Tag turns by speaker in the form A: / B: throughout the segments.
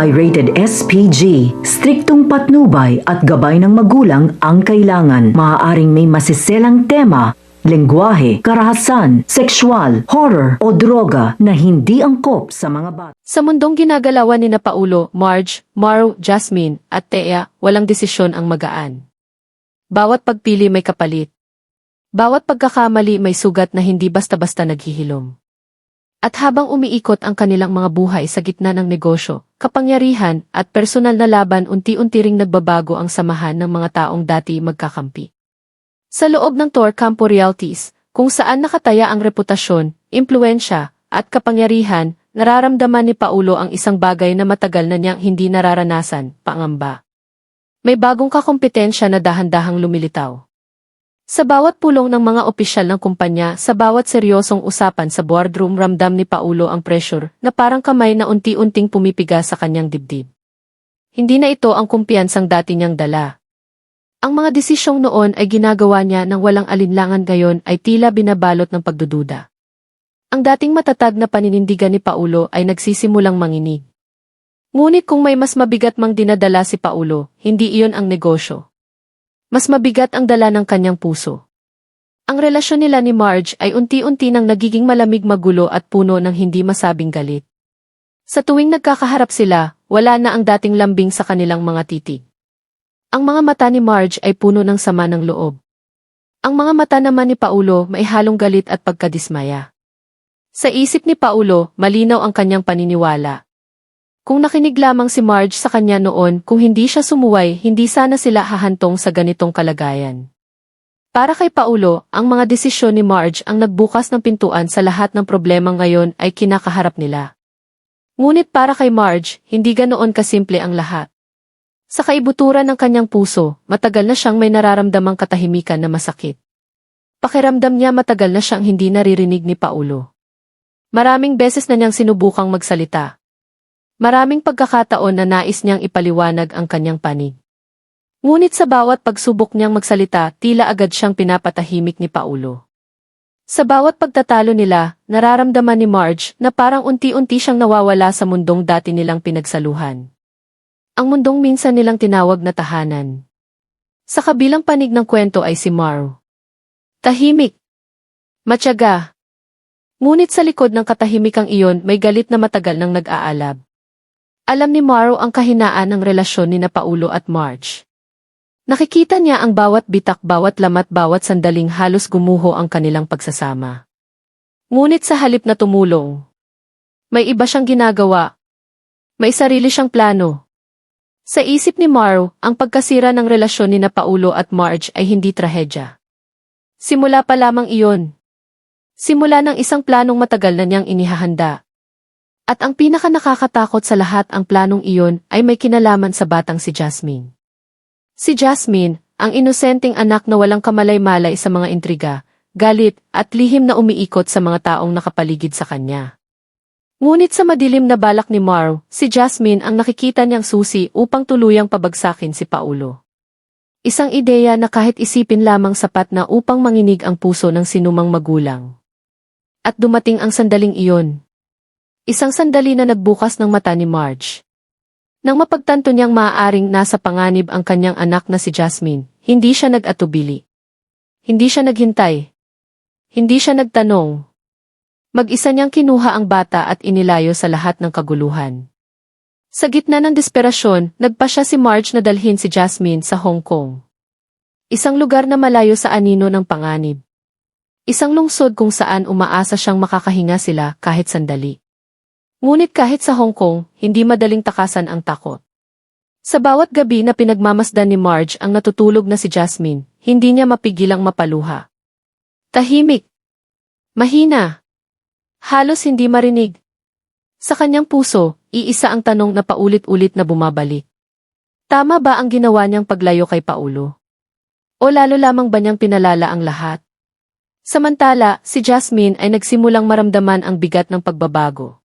A: ay rated SPG. Striktong patnubay at gabay ng magulang ang kailangan. Maaaring may masiselang tema, lengguwahe, karahasan, sexual, horror o droga na hindi angkop sa mga bata.
B: Sa mundong ginagalawan ni na Paulo, Marge, Mauro, Jasmine, at Thea, walang desisyon ang magaan. Bawat pagpili may kapalit. Bawat pagkakamali may sugat na hindi basta-basta naghihilom. At habang umiikot ang kanilang mga buhay sa gitna ng negosyo, kapangyarihan at personal na laban, unti-unti ring nagbabago ang samahan ng mga taong dati magkakampi. Sa loob ng Tor Campo Realties, kung saan nakataya ang reputasyon, impluwensya, at kapangyarihan, nararamdaman ni Paulo ang isang bagay na matagal na niyang hindi nararanasan, pangamba. May bagong kakompetensya na dahan-dahang lumilitaw. Sa bawat pulong ng mga opisyal ng kumpanya, sa bawat seryosong usapan sa boardroom, ramdam ni Paulo ang pressure na parang kamay na unti-unting pumipiga sa kanyang dibdib. Hindi na ito ang kumpiyansang dati niyang dala. Ang mga desisyong noon ay ginagawa niya ng walang alinlangan, ngayon ay tila binabalot ng pagdududa. Ang dating matatag na paninindigan ni Paulo ay nagsisimulang manginig. Ngunit kung may mas mabigat mang dinadala si Paulo, hindi iyon ang negosyo. Mas mabigat ang dala ng kanyang puso. Ang relasyon nila ni Marge ay unti-unti nang nagiging malamig, magulo at puno ng hindi masabing galit. Sa tuwing nagkakaharap sila, wala na ang dating lambing sa kanilang mga titig. Ang mga mata ni Marge ay puno ng sama ng loob. Ang mga mata naman ni Paulo may halong galit at pagkadismaya. Sa isip ni Paulo, malinaw ang kanyang paniniwala. Kung nakinig lamang si Marge sa kanya noon, kung hindi siya sumuway, hindi sana sila hahantong sa ganitong kalagayan. Para kay Paulo, ang mga desisyon ni Marge ang nagbukas ng pintuan sa lahat ng problema ngayon ay kinakaharap nila. Ngunit para kay Marge, hindi ganoon kasimple ang lahat. Sa kaibuturan ng kanyang puso, matagal na siyang may nararamdamang katahimikan na masakit. Pakiramdam niya matagal na siyang hindi naririnig ni Paulo. Maraming beses na niyang sinubukang magsalita. Maraming pagkakataon na nais niyang ipaliwanag ang kanyang panig. Ngunit sa bawat pagsubok niyang magsalita, tila agad siyang pinapatahimik ni Paulo. Sa bawat pagtatalo nila, nararamdaman ni Marge na parang unti-unti siyang nawawala sa mundong dati nilang pinagsaluhan. Ang mundong minsan nilang tinawag na tahanan. Sa kabilang panig ng kwento ay si Mauro. Tahimik. Matyaga. Ngunit sa likod ng katahimikang iyon may galit na matagal nang nag-aalab. Alam ni Mauro ang kahinaan ng relasyon ni na Paulo at Marge. Nakikita niya ang bawat bitak, bawat lamat, bawat sandaling halos gumuho ang kanilang pagsasama. Ngunit sa halip na tumulong, may iba siyang ginagawa. May sarili siyang plano. Sa isip ni Mauro, ang pagkasira ng relasyon ni na Paulo at Marge ay hindi trahedya. Simula pa lamang iyon. Simula ng isang planong matagal na niyang inihahanda. At ang pinaka nakakatakot sa lahat, ang planong iyon ay may kinalaman sa batang si Jasmine. Si Jasmine, ang inosenteng anak na walang kamalay-malay sa mga intriga, galit at lihim na umiikot sa mga taong nakapaligid sa kanya. Ngunit sa madilim na balak ni Mauro, si Jasmine ang nakikita niyang susi upang tuluyang pabagsakin si Paulo. Isang ideya na kahit isipin lamang sapat na upang manginig ang puso ng sinumang magulang. At dumating ang sandaling iyon. Isang sandali na nagbukas ng mata ni Marge. Nang mapagtanto niyang maaaring nasa panganib ang kanyang anak na si Jasmine, hindi siya nag-atubili. Hindi siya naghintay. Hindi siya nagtanong. Mag-isa niyang kinuha ang bata at inilayo sa lahat ng kaguluhan. Sa gitna ng desperasyon, nagpasya si Marge na dalhin si Jasmine sa Hong Kong. Isang lugar na malayo sa anino ng panganib. Isang lungsod kung saan umaasa siyang makakahinga sila kahit sandali. Ngunit kahit sa Hong Kong, hindi madaling takasan ang takot. Sa bawat gabi na pinagmamasdan ni Marge ang natutulog na si Jasmine, hindi niya mapigilang mapaluha. Tahimik. Mahina. Halos hindi marinig. Sa kanyang puso, iisa ang tanong na paulit-ulit na bumabalik. Tama ba ang ginawa niyang paglayo kay Paulo? O lalo lamang ba niyang pinalala ang lahat? Samantala, si Jasmine ay nagsimulang maramdaman ang bigat ng pagbabago.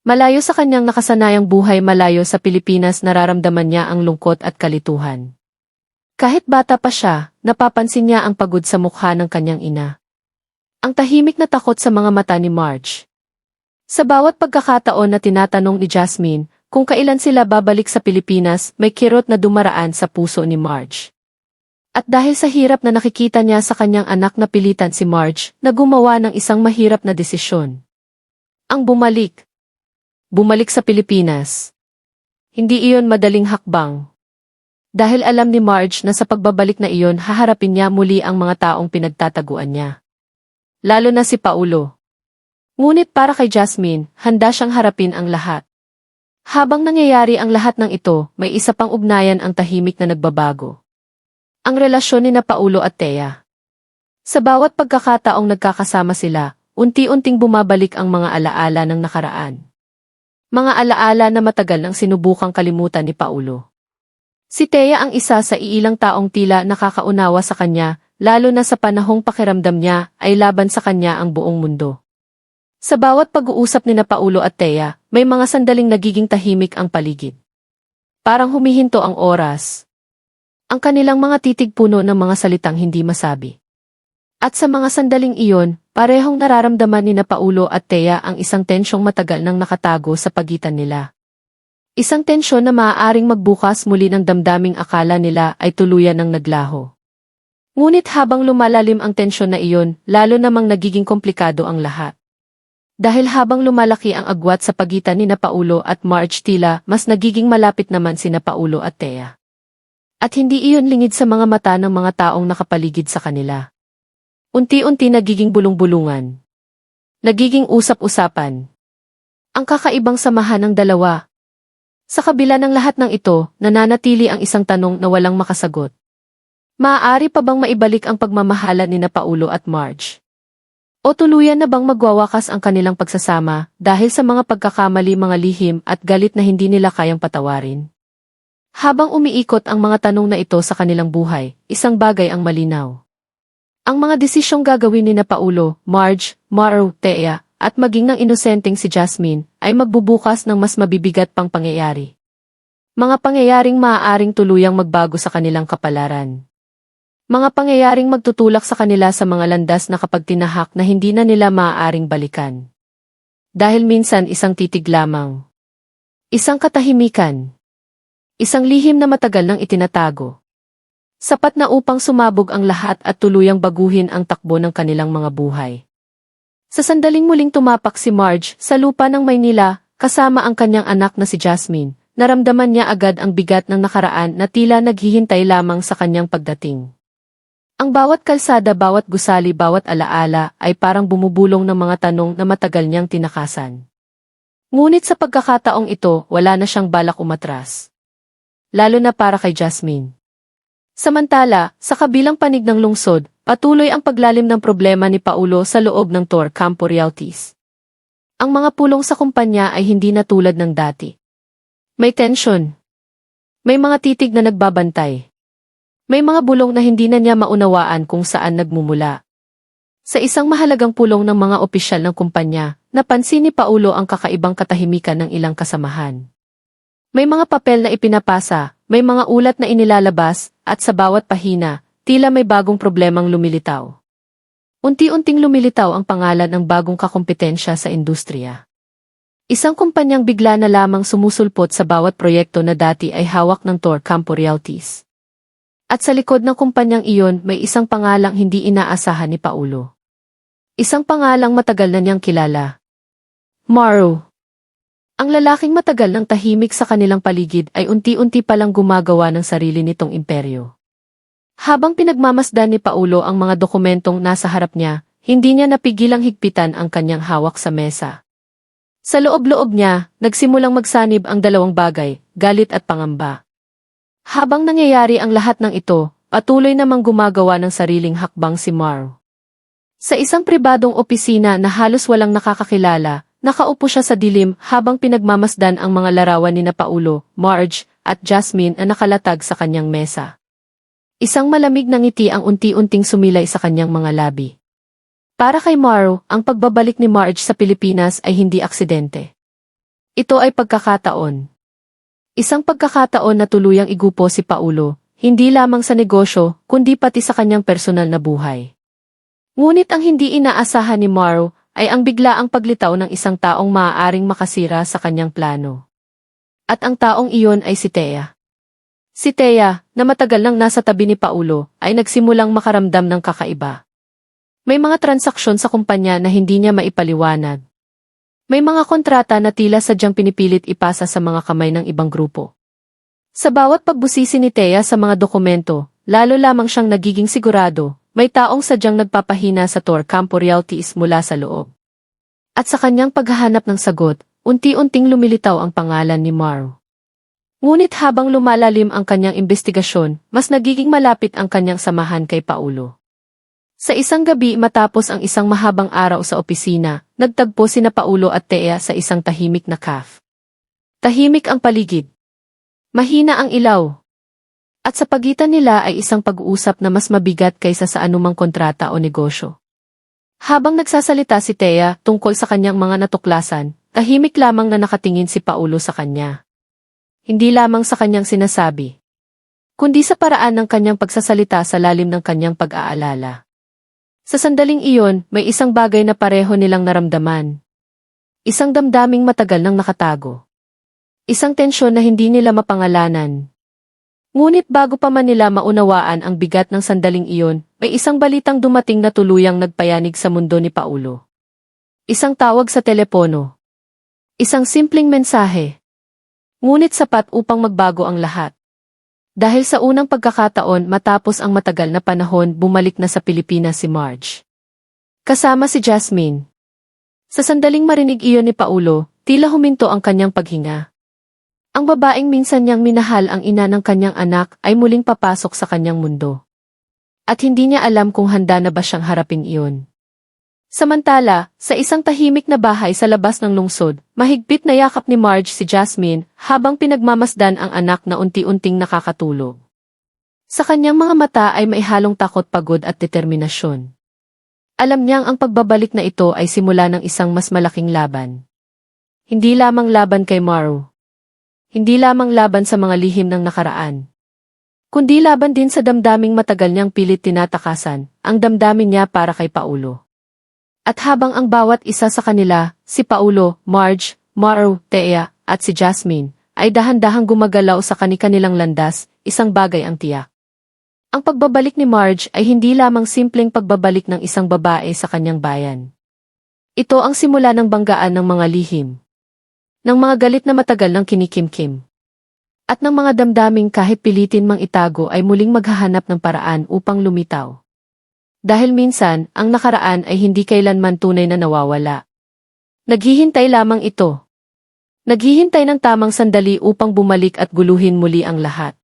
B: Malayo sa kanyang nakasanayang buhay, malayo sa Pilipinas, nararamdaman niya ang lungkot at kalituhan. Kahit bata pa siya, napapansin niya ang pagod sa mukha ng kanyang ina. Ang tahimik na takot sa mga mata ni Marge. Sa bawat pagkakataon na tinatanong ni Jasmine kung kailan sila babalik sa Pilipinas, may kirot na dumaraan sa puso ni Marge. At dahil sa hirap na nakikita niya sa kanyang anak na pilitan si Marge, na gumawa ng isang mahirap na desisyon. Ang bumalik. Bumalik sa Pilipinas. Hindi iyon madaling hakbang. Dahil alam ni Marge na sa pagbabalik na iyon haharapin niya muli ang mga taong pinagtataguan niya. Lalo na si Paulo. Ngunit para kay Jasmine, handa siyang harapin ang lahat. Habang nangyayari ang lahat ng ito, may isa pang ugnayan ang tahimik na nagbabago. Ang relasyon ni Paulo at Thea. Sa bawat pagkakataong nagkakasama sila, unti-unting bumabalik ang mga alaala ng nakaraan. Mga alaala na matagal nang sinubukang kalimutan ni Paulo. Si Thea ang isa sa iilang taong tila nakakaunawa sa kanya, lalo na sa panahong pakiramdam niya ay laban sa kanya ang buong mundo. Sa bawat pag-uusap ni Paulo at Thea, may mga sandaling nagiging tahimik ang paligid. Parang humihinto ang oras. Ang kanilang mga titig puno ng mga salitang hindi masabi. At sa mga sandaling iyon, parehong nararamdaman ni Paulo at Thea ang isang tensyong matagal nang nakatago sa pagitan nila. Isang tensyon na maaaring magbukas muli ng damdaming akala nila ay tuluyan ng naglaho. Ngunit habang lumalalim ang tensyon na iyon, lalo namang nagiging komplikado ang lahat. Dahil habang lumalaki ang agwat sa pagitan ni Paulo at Marge, tila mas nagiging malapit naman si Paulo at Thea. At hindi iyon lingid sa mga mata ng mga taong nakapaligid sa kanila. Unti-unti nagiging bulong-bulungan. Nagiging usap-usapan. Ang kakaibang samahan ng dalawa. Sa kabila ng lahat ng ito, nananatili ang isang tanong na walang makasagot. Maaari pa bang maibalik ang pagmamahalan ni Paulo at Marge? O tuluyan na bang magwawakas ang kanilang pagsasama dahil sa mga pagkakamali, mga lihim at galit na hindi nila kayang patawarin? Habang umiikot ang mga tanong na ito sa kanilang buhay, isang bagay ang malinaw. Ang mga desisyong gagawin ni Paulo, Marge, Mauro, Thea, at maging ng inosenteng si Jasmine ay magbubukas ng mas mabibigat pang pangyayari. Mga pangyayaring maaaring tuluyang magbago sa kanilang kapalaran. Mga pangyayaring magtutulak sa kanila sa mga landas na kapag tinahak na hindi na nila maaaring balikan. Dahil minsan isang titig lamang. Isang katahimikan. Isang lihim na matagal nang itinatago. Sapat na upang sumabog ang lahat at tuluyang baguhin ang takbo ng kanilang mga buhay. Sa sandaling muling tumapak si Marge sa lupa ng Maynila, kasama ang kanyang anak na si Jasmine, naramdaman niya agad ang bigat ng nakaraan na tila naghihintay lamang sa kanyang pagdating. Ang bawat kalsada, bawat gusali, bawat alaala ay parang bumubulong ng mga tanong na matagal niyang tinakasan. Ngunit sa pagkakataong ito, wala na siyang balak umatras. Lalo na para kay Jasmine. Samantala, sa kabilang panig ng lungsod, patuloy ang paglalim ng problema ni Paulo sa loob ng Tor Campo Realties. Ang mga pulong sa kumpanya ay hindi na tulad ng dati. May tensyon. May mga titig na nagbabantay. May mga bulong na hindi na niya maunawaan kung saan nagmumula. Sa isang mahalagang pulong ng mga opisyal ng kumpanya, napansin ni Paulo ang kakaibang katahimikan ng ilang kasamahan. May mga papel na ipinapasa, may mga ulat na inilalabas, at sa bawat pahina, tila may bagong problemang lumilitaw. Unti-unting lumilitaw ang pangalan ng bagong kakompetensya sa industriya. Isang kumpanyang bigla na lamang sumusulpot sa bawat proyekto na dati ay hawak ng Tor Campo Realties. At sa likod ng kumpanyang iyon may isang pangalang hindi inaasahan ni Paulo. Isang pangalang matagal na niyang kilala. Mauro. Ang lalaking matagal ng tahimik sa kanilang paligid ay unti-unti palang gumagawa ng sarili nitong imperyo. Habang pinagmamasdan ni Paulo ang mga dokumentong nasa harap niya, hindi niya napigilang higpitan ang kanyang hawak sa mesa. Sa loob-loob niya, nagsimulang magsanib ang dalawang bagay, galit at pangamba. Habang nangyayari ang lahat ng ito, patuloy namang gumagawa ng sariling hakbang si Mauro. Sa isang pribadong opisina na halos walang nakakakilala, nakaupo siya sa dilim habang pinagmamasdan ang mga larawan ni Paulo, Marge, at Jasmine na nakalatag sa kanyang mesa. Isang malamig na ngiti ang unti-unting sumilay sa kanyang mga labi. Para kay Mauro, ang pagbabalik ni Marge sa Pilipinas ay hindi aksidente. Ito ay pagkakataon. Isang pagkakataon na tuluyang igupo si Paulo, hindi lamang sa negosyo, kundi pati sa kanyang personal na buhay. Ngunit ang hindi inaasahan ni Mauro ay ang biglaang paglitaw ng isang taong maaaring makasira sa kanyang plano. At ang taong iyon ay si Thea. Si Thea, na matagal nang nasa tabi ni Paulo, ay nagsimulang makaramdam ng kakaiba. May mga transaksyon sa kumpanya na hindi niya maipaliwanag. May mga kontrata na tila sadyang pinipilit ipasa sa mga kamay ng ibang grupo. Sa bawat pagbusisi ni Thea sa mga dokumento, lalo lamang siyang nagiging sigurado, may taong sadyang nagpapahina sa Tor Campo Realties mula sa loob. At sa kanyang paghahanap ng sagot, unti-unting lumilitaw ang pangalan ni Mauro. Ngunit habang lumalalim ang kanyang investigasyon, mas nagiging malapit ang kanyang samahan kay Paulo. Sa isang gabi matapos ang isang mahabang araw sa opisina, nagtagpo sina Paulo at Thea sa isang tahimik na cafe. Tahimik ang paligid. Mahina ang ilaw. At sa pagitan nila ay isang pag-uusap na mas mabigat kaysa sa anumang kontrata o negosyo. Habang nagsasalita si Thea tungkol sa kanyang mga natuklasan, tahimik lamang na nakatingin si Paulo sa kanya. Hindi lamang sa kanyang sinasabi, kundi sa paraan ng kanyang pagsasalita sa lalim ng kanyang pag-aalala. Sa sandaling iyon, may isang bagay na pareho nilang naramdaman. Isang damdaming matagal nang nakatago. Isang tensyon na hindi nila mapangalanan. Ngunit bago pa man nila maunawaan ang bigat ng sandaling iyon, may isang balitang dumating na tuluyang nagpayanig sa mundo ni Paulo. Isang tawag sa telepono. Isang simpleng mensahe. Ngunit sapat upang magbago ang lahat. Dahil sa unang pagkakataon matapos ang matagal na panahon bumalik na sa Pilipinas si Marge. Kasama si Jasmine. Sa sandaling marinig iyon ni Paulo, tila huminto ang kanyang paghinga. Ang babaeng minsan niyang minahal ang ina ng kanyang anak ay muling papasok sa kanyang mundo. At hindi niya alam kung handa na ba siyang harapin iyon. Samantala, sa isang tahimik na bahay sa labas ng lungsod, mahigpit na yakap ni Marge si Jasmine habang pinagmamasdan ang anak na unti-unting nakakatulog. Sa kanyang mga mata ay may halong takot, pagod at determinasyon. Alam niyang ang pagbabalik na ito ay simula ng isang mas malaking laban. Hindi lamang laban kay Mauro. Hindi lamang laban sa mga lihim ng nakaraan. Kundi laban din sa damdaming matagal niyang pilit tinatakasan, ang damdamin niya para kay Paulo. At habang ang bawat isa sa kanila, si Paulo, Marge, Mauro, Thea, at si Jasmine, ay dahan-dahang gumagalaw sa kani-kanilang landas, isang bagay ang tiyak. Ang pagbabalik ni Marge ay hindi lamang simpleng pagbabalik ng isang babae sa kanyang bayan. Ito ang simula ng banggaan ng mga lihim. Ng mga galit na matagal ng kinikimkim. At ng mga damdaming kahit pilitin mang itago ay muling maghahanap ng paraan upang lumitaw. Dahil minsan, ang nakaraan ay hindi kailanman tunay na nawawala. Naghihintay lamang ito. Naghihintay ng tamang sandali upang bumalik at guluhin muli ang lahat.